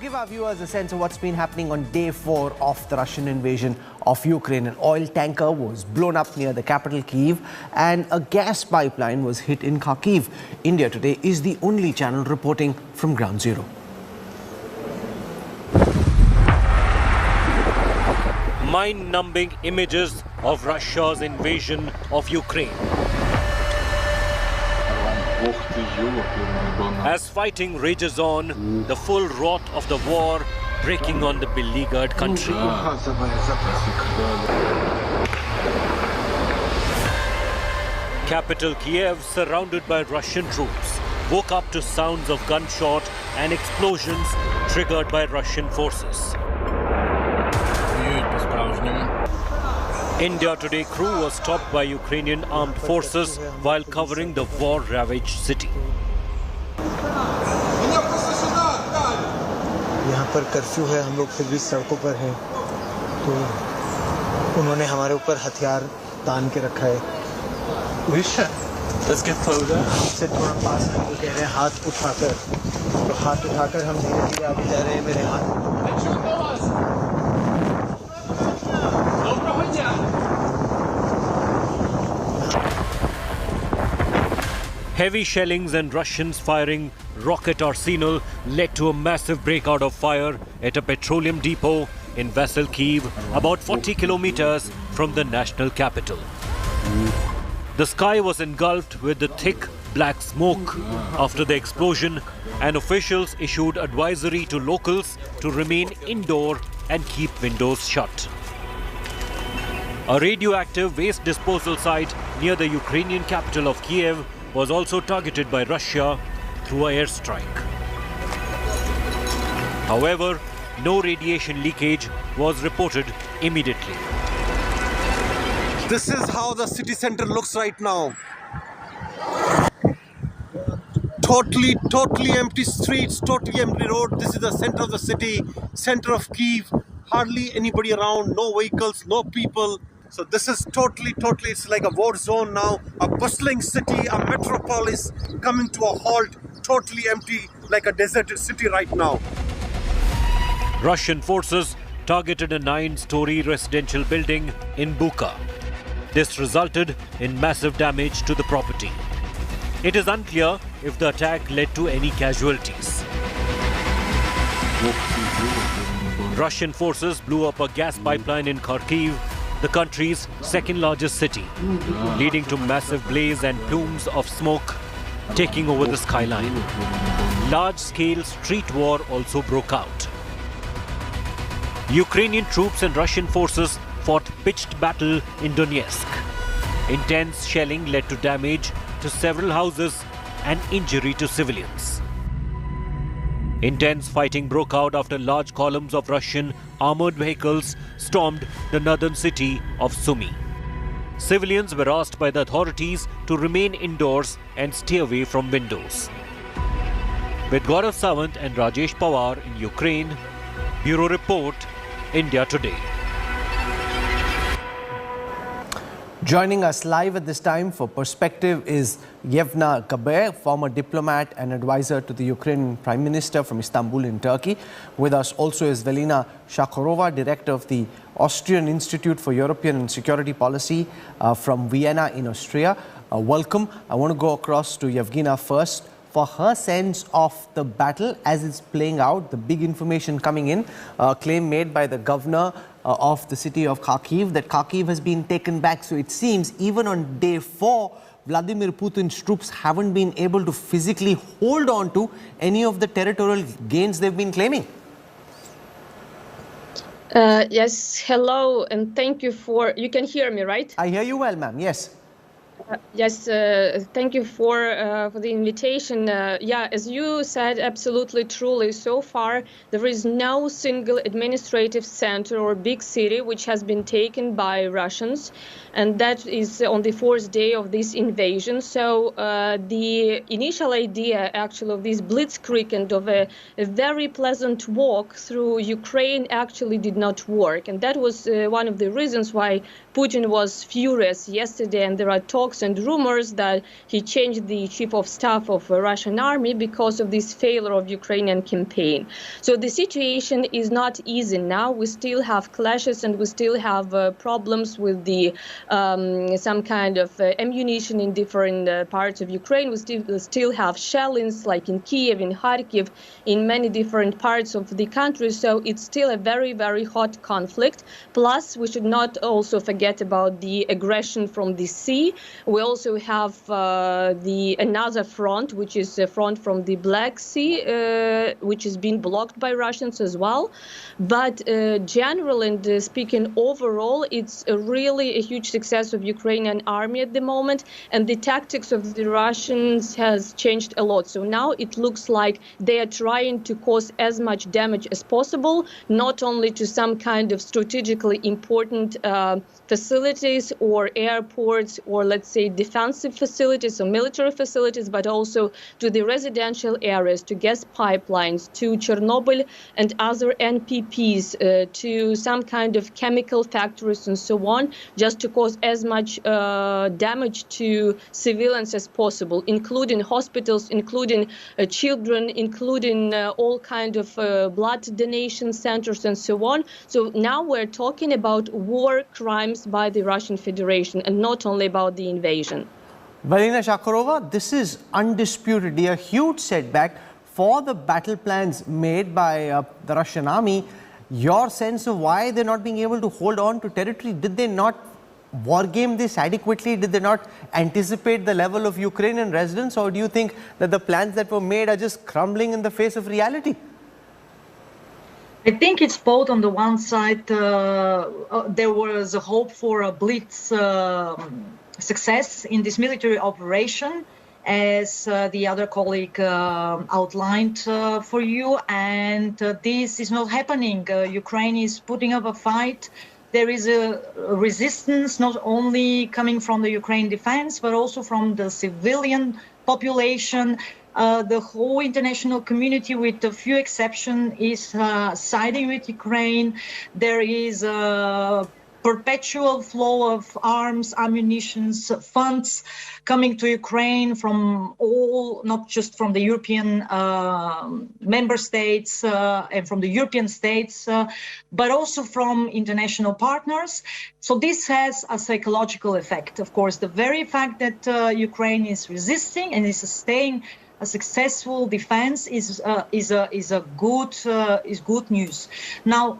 give our viewers a sense of what's been happening on day 4 of the Russian invasion of Ukraine. An oil tanker was blown up near the capital Kyiv and a gas pipeline was hit in Kharkiv. India Today is the only channel reporting from ground zero. Mind-numbing images of Russia's invasion of Ukraine. As fighting rages on, the full wrath of the war breaking on the beleaguered country. Capital Kiev, surrounded by Russian troops, woke up to sounds of gunshot and explosions triggered by Russian forces. India Today crew was stopped by Ukrainian armed forces while covering the war-ravaged city. यहाँ पर curfew है, हम लोग फिर भी सड़कों पर हैं, तो उन्होंने हमारे ऊपर हथियार तान के रखा है। हमसे थोड़ा पास आके कह रहे हैं हाथ उठाकर, तो हाथ उठाकर हम धीरे-धीरे आगे जा रहे हैं। मेरे हाथ Heavy shellings and Russians firing rocket arsenal led to a massive breakout of fire at a petroleum depot in Vasylkiv, about 40 kilometers from the national capital. The sky was engulfed with the thick black smoke after the explosion, and officials issued advisory to locals to remain indoor and keep windows shut. A radioactive waste disposal site near the Ukrainian capital of Kiev was also targeted by Russia through an airstrike. However, no radiation leakage was reported immediately. This is how the city center looks right now. Totally empty streets, totally empty road. This is the center of the city, center of Kyiv. Hardly anybody around, no vehicles, no people. So this is totally, it's like a war zone now. A bustling city, a metropolis coming to a halt, totally empty, like a deserted city right now. Russian forces targeted a 9-story residential building in Bucha. This resulted in massive damage to the property. It is unclear if the attack led to any casualties. Russian forces blew up a gas pipeline in Kharkiv, the country's second-largest city, leading to massive blaze and plumes of smoke taking over the skyline. Large-scale street war also broke out. Ukrainian troops and Russian forces fought pitched battle in Donetsk. Intense shelling led to damage to several houses and injury to civilians. Intense fighting broke out after large columns of Russian armored vehicles stormed the northern city of Sumy. Civilians were asked by the authorities to remain indoors and stay away from windows. With Gaurav Sawant and Rajesh Pawar in Ukraine, Bureau Report, India Today. Joining us live at this time for Perspective is Yelena Khabib, former diplomat and advisor to the Ukrainian Prime Minister from Istanbul in Turkey. With us also is Yelena Khabib, director of the Austrian Institute for European and Security Policy from Vienna in Austria. Welcome. I want to go across to Yevgenia first for her sense of the battle as it's playing out. The big information coming in, claim made by the governor of the city of Kharkiv that Kharkiv has been taken back. So it seems even on day 4, Vladimir Putin's troops haven't been able to physically hold on to any of the territorial gains they've been claiming. Yes, hello, and thank you for... You can hear me, right? I hear you well, ma'am, yes. Yes, thank you for the invitation. Yeah, as you said, absolutely, truly, so far there is no single administrative center or big city which has been taken by Russians, and that is on the 4th day of this invasion. So the initial idea, actually, of this blitzkrieg and of a very pleasant walk through Ukraine actually did not work, and that was one of the reasons why Putin was furious yesterday, and there are talks talks and rumors that he changed the chief of staff of the Russian army because of this failure of Ukrainian campaign. So the situation is not easy now. We still have clashes and we still have problems with the some kind of ammunition in different parts of Ukraine. We still have shellings like in Kiev, in Kharkiv, in many different parts of the country. So it's still a very, very hot conflict. Plus, we should not also forget about the aggression from the sea. We also have another front, which is a front from the Black Sea, which is being blocked by Russians as well. But generally and speaking overall, it's really a huge success of Ukrainian army at the moment, and the tactics of the Russians has changed a lot. So now it looks like they are trying to cause as much damage as possible, not only to some kind of strategically important facilities or airports or, let's say, defensive facilities or military facilities, but also to the residential areas, to gas pipelines, to Chernobyl and other NPPs, to some kind of chemical factories and so on, just to cause as much damage to civilians as possible, including hospitals, including children, including all kind of blood donation centers and so on. So now we're talking about war crimes by the Russian Federation and not only about the invasion. Yelena Khabib, this is undisputedly a huge setback for the battle plans made by the Russian army. Your sense of why they're not being able to hold on to territory? Did they not wargame this adequately? Did they not anticipate the level of Ukrainian residents? Or do you think that the plans that were made are just crumbling in the face of reality? I think it's both. On the one side, there was a hope for a blitz success in this military operation, as the other colleague outlined for you, and this is not happening. Ukraine is putting up a fight. There is a resistance not only coming from the Ukraine defense, but also from the civilian population. The whole international community, with a few exceptions, is siding with Ukraine. There is a perpetual flow of arms, ammunition, funds coming to Ukraine from all, not just from the European member states and from the European states, but also from international partners. So this has a psychological effect. Of course, the very fact that Ukraine is resisting and is staying a successful defense is good news. Now,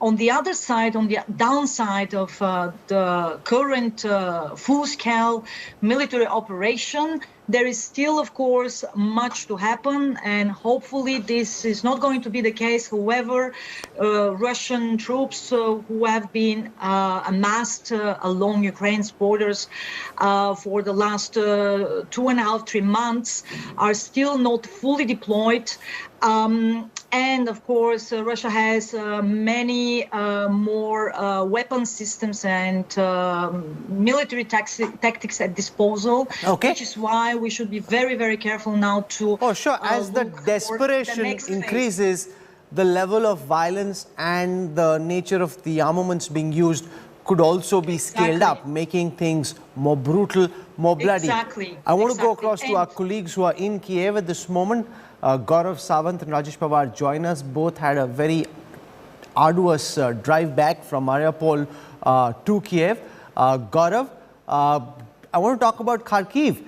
on the other side, on the downside of the current full-scale military operation, there is still, of course, much to happen, and hopefully this is not going to be the case. However, Russian troops who have been amassed along Ukraine's borders for the last 2.5-3 months are still not fully deployed. And of course, Russia has many more weapon systems and military tactics at disposal, which is why we should be very, very careful now to as the desperation increases, the level of violence and the nature of the armaments being used could also be scaled up, making things more brutal, more bloody. I want to go across to our colleagues who are in Kiev at this moment. Gaurav Sawant and Rajesh Pawar join us. Both had a very arduous drive back from Mariupol to Kiev. Gaurav, I want to talk about Kharkiv.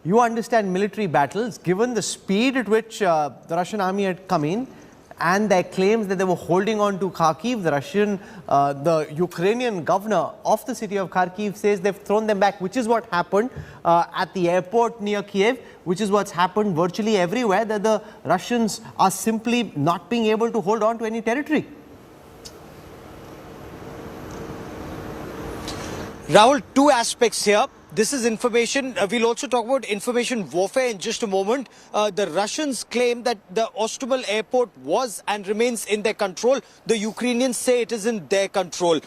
You understand military battles. Given the speed at which the Russian army had come in and their claims that they were holding on to Kharkiv, the Ukrainian governor of the city of Kharkiv says they've thrown them back, which is what happened at the airport near Kiev, which is what's happened virtually everywhere, that the Russians are simply not being able to hold on to any territory. Rahul, two aspects here. This is information. We'll also talk about information warfare in just a moment. The Russians claim that the Ostobel airport was and remains in their control. The Ukrainians say it is in their control.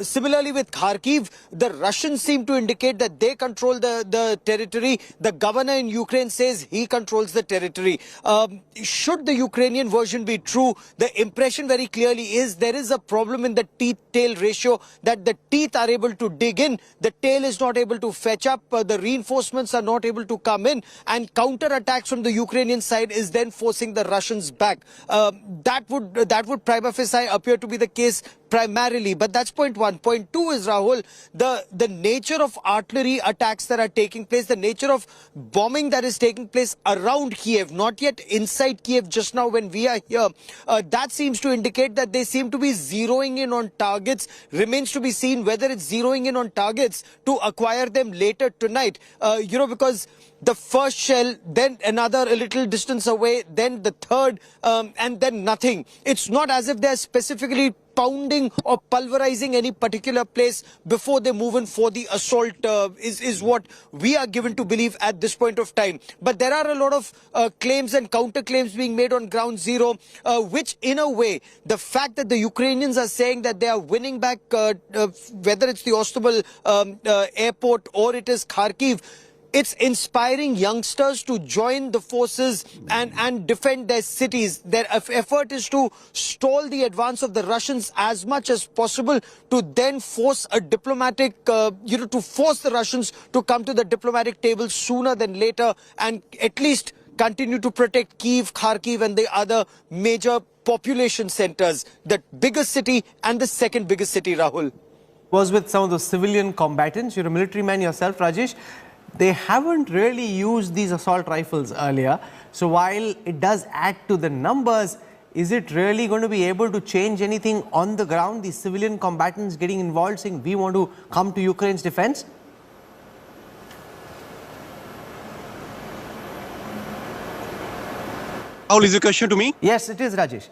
Similarly with Kharkiv, the Russians seem to indicate that they control the territory. The governor in Ukraine says he controls the territory. Should the Ukrainian version be true, the impression very clearly is there is a problem in the teeth-tail ratio, that the teeth are able to dig in, the tail is not able to fetch up. The reinforcements are not able to come in, and counter-attacks from the Ukrainian side is then forcing the Russians back. That would prima facie appear to be the case primarily, but that's point one. Point two is, Rahul, the nature of artillery attacks that are taking place, the nature of bombing that is taking place around Kiev, not yet inside Kiev just now when we are here. That seems to indicate that they seem to be zeroing in on targets. Remains to be seen whether it's zeroing in on targets to acquire them later tonight. Because the first shell, then another a little distance away, then the third, and then nothing. It's not as if they're specifically pounding or pulverizing any particular place before they move in for the assault, is what we are given to believe at this point of time. But there are a lot of claims and counter-claims being made on ground zero, which in a way, the fact that the Ukrainians are saying that they are winning back, whether it's the Ostobel airport or it is Kharkiv, it's inspiring youngsters to join the forces and defend their cities. Their effort is to stall the advance of the Russians as much as possible, to then force a diplomatic, to force the Russians to come to the diplomatic table sooner than later, and at least continue to protect Kyiv, Kharkiv and the other major population centers, the biggest city and the second biggest city, Rahul. Was with some of the civilian combatants. You're a military man yourself, Rajesh. They haven't really used these assault rifles earlier. So while it does add to the numbers, is it really going to be able to change anything on the ground? These civilian combatants getting involved, saying we want to come to Ukraine's defense? Rahul, is your question to me? Yes, it is, Rajesh.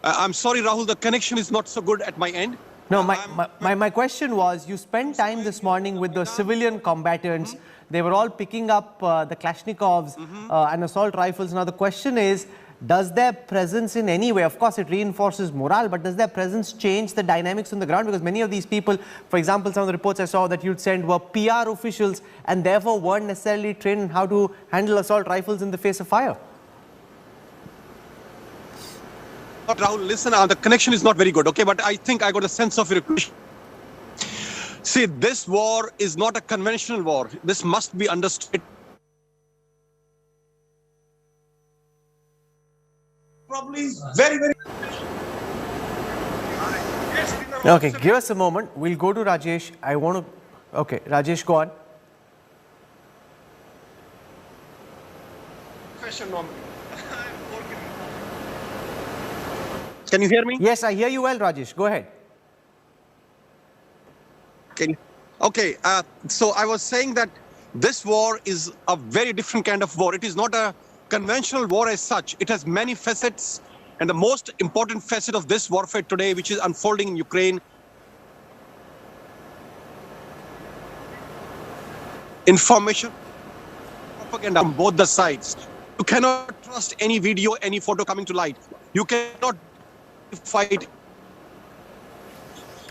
I'm sorry, Rahul, the connection is not so good at my end. No, my question was, you spent time this morning with the civilian combatants. They were all picking up the Kalashnikovs and assault rifles. Now, the question is, does their presence in any way, of course, it reinforces morale, but does their presence change the dynamics on the ground? Because many of these people, for example, some of the reports I saw that you'd send were PR officials and therefore weren't necessarily trained in how to handle assault rifles in the face of fire. Rahul, listen, the connection is not very good, okay? But I think I got a sense of your question. See, this war is not a conventional war. This must be understood. Probably very, very... Okay, give us a moment. We'll go to Rajesh. I want to... Okay, Rajesh, go on. Question on... Can you hear me? Yes, I hear you well, Rajesh. Go ahead. Okay, so I was saying that this war is a very different kind of war. It is not a conventional war as such. It has many facets, and the most important facet of this warfare today, which is unfolding in Ukraine, information, propaganda on both the sides. You cannot trust any video, any photo coming to light. You cannot fight.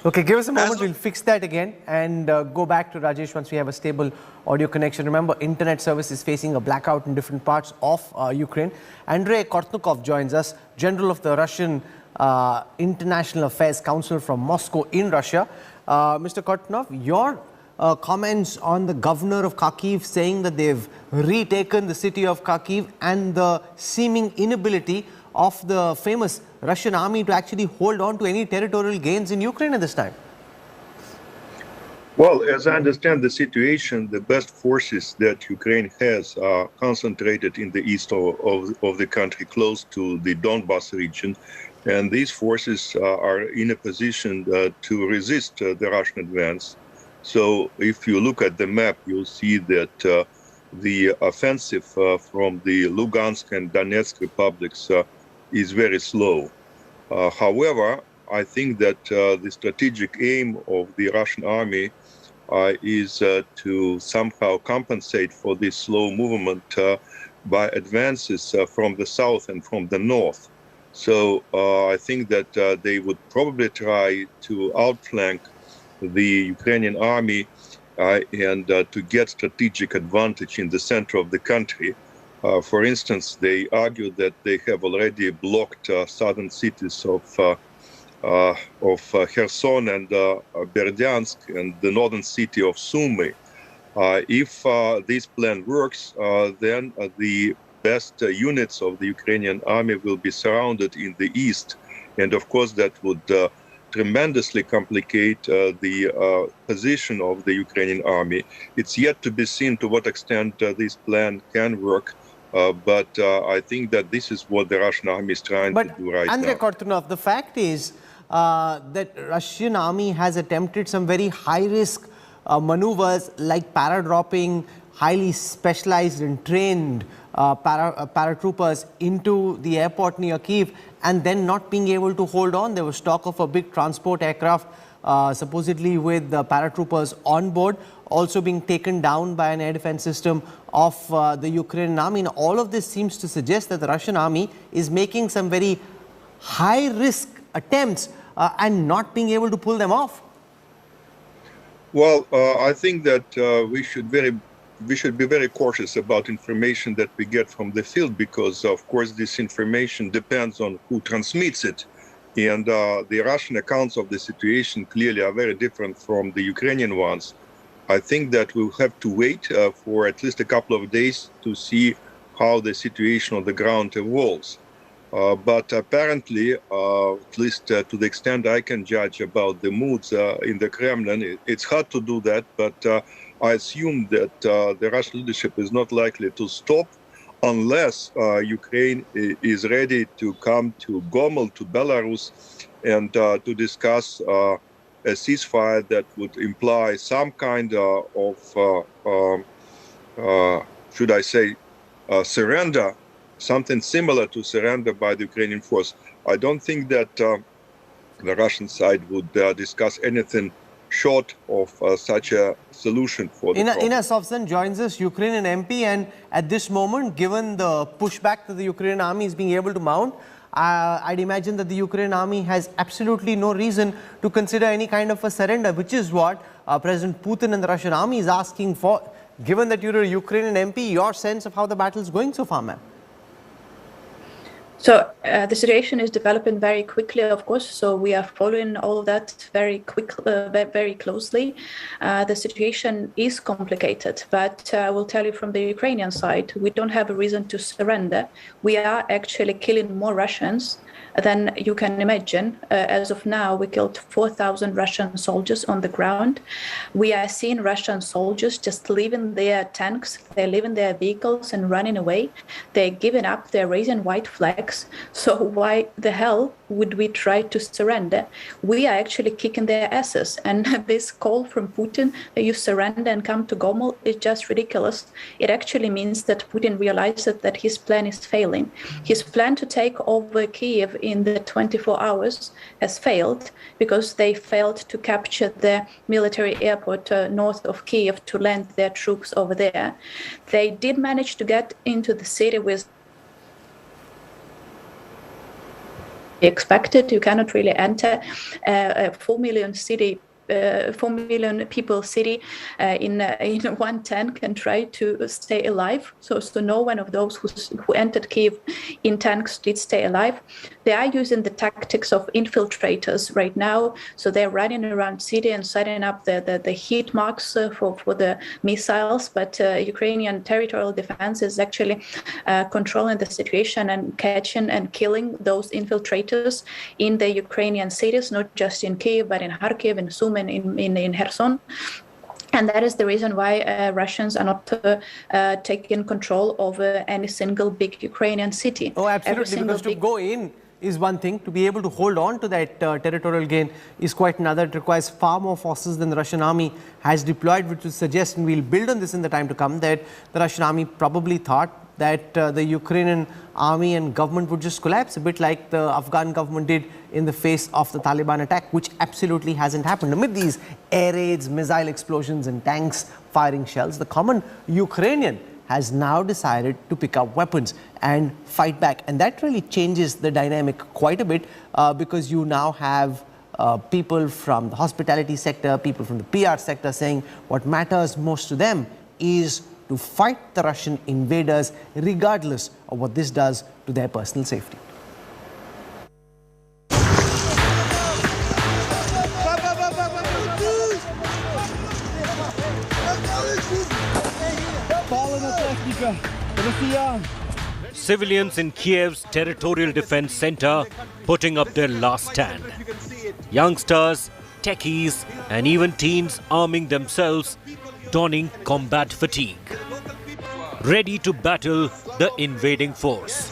Okay, give us a moment. We'll fix that again and go back to Rajesh once we have a stable audio connection. Remember, internet service is facing a blackout in different parts of Ukraine. Andrei Kortnukov joins us, General of the Russian International Affairs Council from Moscow in Russia. Mr. Kortnukov, your comments on the governor of Kharkiv saying that they've retaken the city of Kharkiv and the seeming inability of the famous Russian army to actually hold on to any territorial gains in Ukraine at this time? Well, as I understand the situation, the best forces that Ukraine has are concentrated in the east of the country, close to the Donbas region. And these forces are in a position to resist the Russian advance. So if you look at the map, you'll see that the offensive from the Lugansk and Donetsk republics is very slow. However, I think that the strategic aim of the Russian army is to somehow compensate for this slow movement by advances from the south and from the north. So I think that they would probably try to outflank the Ukrainian army and to get strategic advantage in the center of the country. For instance, they argue that they have already blocked southern cities of Kherson and Berdyansk and the northern city of Sumy. If this plan works, then the best units of the Ukrainian army will be surrounded in the east. And of course, that would tremendously complicate the position of the Ukrainian army. It's yet to be seen to what extent this plan can work. But I think that this is what the Russian army is trying to do right Andrei now. Kortunov, the fact is that Russian army has attempted some very high-risk maneuvers like paradropping highly specialized and trained paratroopers into the airport near Kyiv and then not being able to hold on. There was talk of a big transport aircraft supposedly with the paratroopers on board also being taken down by an air defense system of the Ukrainian army. And all of this seems to suggest that the Russian army is making some very high-risk attempts and not being able to pull them off. Well, I think that we should be very cautious about information that we get from the field because, of course, this information depends on who transmits it. And the Russian accounts of the situation clearly are very different from the Ukrainian ones. I think that we'll have to wait for at least a couple of days to see how the situation on the ground evolves. But apparently, at least to the extent I can judge about the moods in the Kremlin, it's hard to do that, but I assume that the Russian leadership is not likely to stop unless Ukraine is ready to come to Gomel, to Belarus, and to discuss a ceasefire that would imply some kind of, should I say, surrender, something similar to surrender by the Ukrainian force. I don't think that the Russian side would discuss anything short of such a solution for the problem. Ina Sovsan joins us, Ukrainian MP, and at this moment, given the pushback that the Ukrainian army is being able to mount, I'd imagine that the Ukrainian army has absolutely no reason to consider any kind of a surrender, which is what President Putin and the Russian army is asking for. Given that you're a Ukrainian MP, your sense of how the battle is going so far, ma'am? So the situation is developing very quickly, of course. So we are following all of that very closely. The situation is complicated, but I will tell you from the Ukrainian side, we don't have a reason to surrender. We are actually killing more Russians than you can imagine. As of now, we killed 4,000 Russian soldiers on the ground. We are seeing Russian soldiers just leaving their tanks, they're leaving their vehicles and running away. They're giving up, they're raising white flags. So why the hell would we try to surrender? We are actually kicking their asses. And this call from Putin that you surrender and come to Gomel is just ridiculous. It actually means that Putin realizes that his plan is failing. His plan to take over Kiev in the 24 hours has failed because they failed to capture the military airport north of Kiev to land their troops over there. They did manage to get into the city with expected. You cannot really enter a 4 million city 4 million people city in one tank and try to stay alive. So no one of those who entered Kyiv in tanks did stay alive. They are using the tactics of infiltrators right now. So they're running around city and setting up the heat marks for the missiles. But Ukrainian territorial defense is actually controlling the situation and catching and killing those infiltrators in the Ukrainian cities, not just in Kyiv, but in Kharkiv, in Sumy, in Kherson. And that is the reason why Russians are not taking control over any single big Ukrainian city. Oh, absolutely, because to go in is one thing, to be able to hold on to that territorial gain is quite another. It requires far more forces than the Russian army has deployed, which would suggest, and we'll build on this in the time to come, that the Russian army probably thought that the Ukrainian army and government would just collapse, a bit like the Afghan government did in the face of the Taliban attack, which absolutely hasn't happened. Amid these air raids, missile explosions and tanks firing shells, the common Ukrainian has now decided to pick up weapons and fight back. And that really changes the dynamic quite a bit because you now have people from the hospitality sector, people from the PR sector saying what matters most to them is to fight the Russian invaders regardless of what this does to their personal safety. Civilians in Kiev's territorial defense center putting up their last stand. Youngsters, techies and even teens arming themselves, donning combat fatigue, ready to battle the invading force.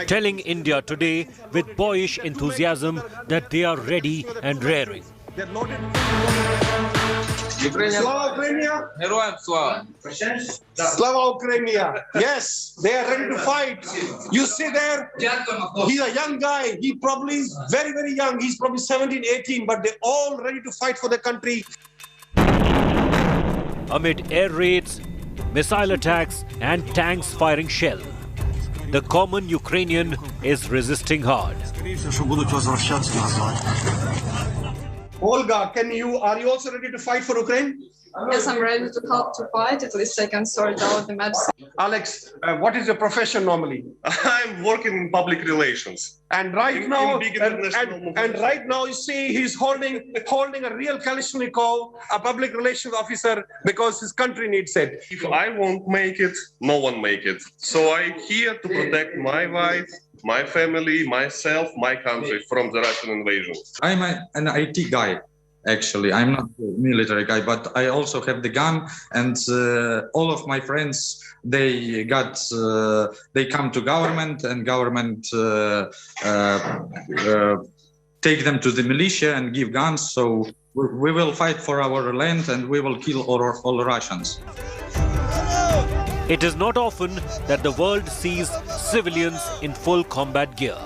Telling India today with boyish enthusiasm that they are ready and raring. Slava Ukrainia! Slava Ukrainia! Yes, they are ready to fight. You see there, he's a young guy. He probably is very, very young. He's probably 17, 18, but they're all ready to fight for their country. Amid air raids, missile attacks and tanks firing shell, the common Ukrainian is resisting hard. Olga, are you also ready to fight for Ukraine? Yes, I'm ready to help to fight. At least I can sort out the medicine. Alex, what is your profession normally? I'm working in public relations. And right now, right now, you see, he's holding a real Kalashnikov, a public relations officer, because his country needs it. If I won't make it, no one make it. So I'm here to protect my wife, my family, myself, my country from the Russian invasion. I'm an IT guy, actually. I'm not a military guy, but I also have the gun, and all of my friends, they come to government, and government take them to the militia and give guns. So we will fight for our land, and we will kill all Russians. It is not often that the world sees civilians in full combat gear.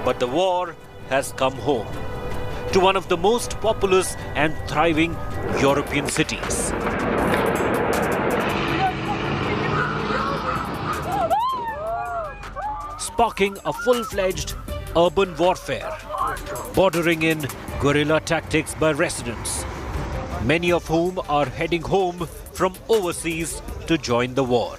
But the war has come home to one of the most populous and thriving European cities. Sparking a full-fledged urban warfare, bordering in guerrilla tactics by residents, many of whom are heading home from overseas to join the war.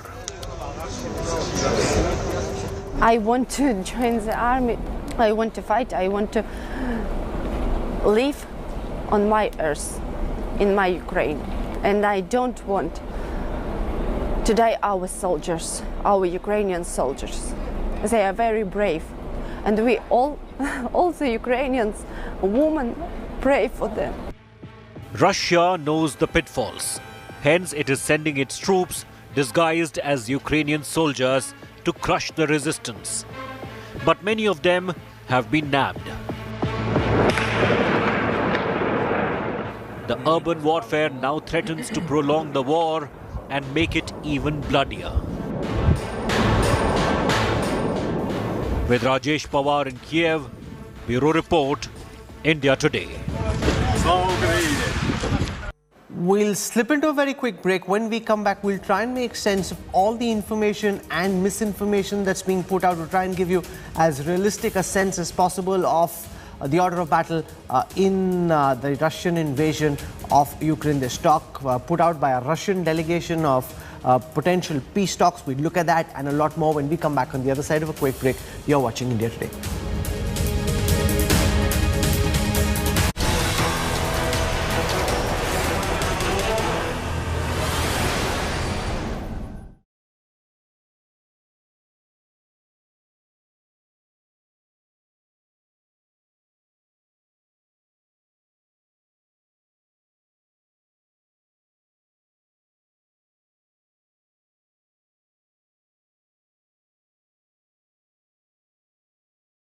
I want to join the army. I want to fight. I want to live on my earth, in my Ukraine. And I don't want to die our soldiers, our Ukrainian soldiers. They are very brave. And we all the Ukrainians, women, pray for them. Russia knows the pitfalls. Hence, it is sending its troops disguised as Ukrainian soldiers to crush the resistance. But many of them have been nabbed. The urban warfare now threatens to prolong the war and make it even bloodier. With Rajesh Pawar in Kiev, Bureau Report, India Today. We'll slip into a very quick break. When we come back, we'll try and make sense of all the information and misinformation that's being put out. We'll try and give you as realistic a sense as possible of the order of battle in the Russian invasion of Ukraine. This talk put out by a Russian delegation of potential peace talks. We'll look at that and a lot more when we come back on the other side of a quick break. You're watching India Today.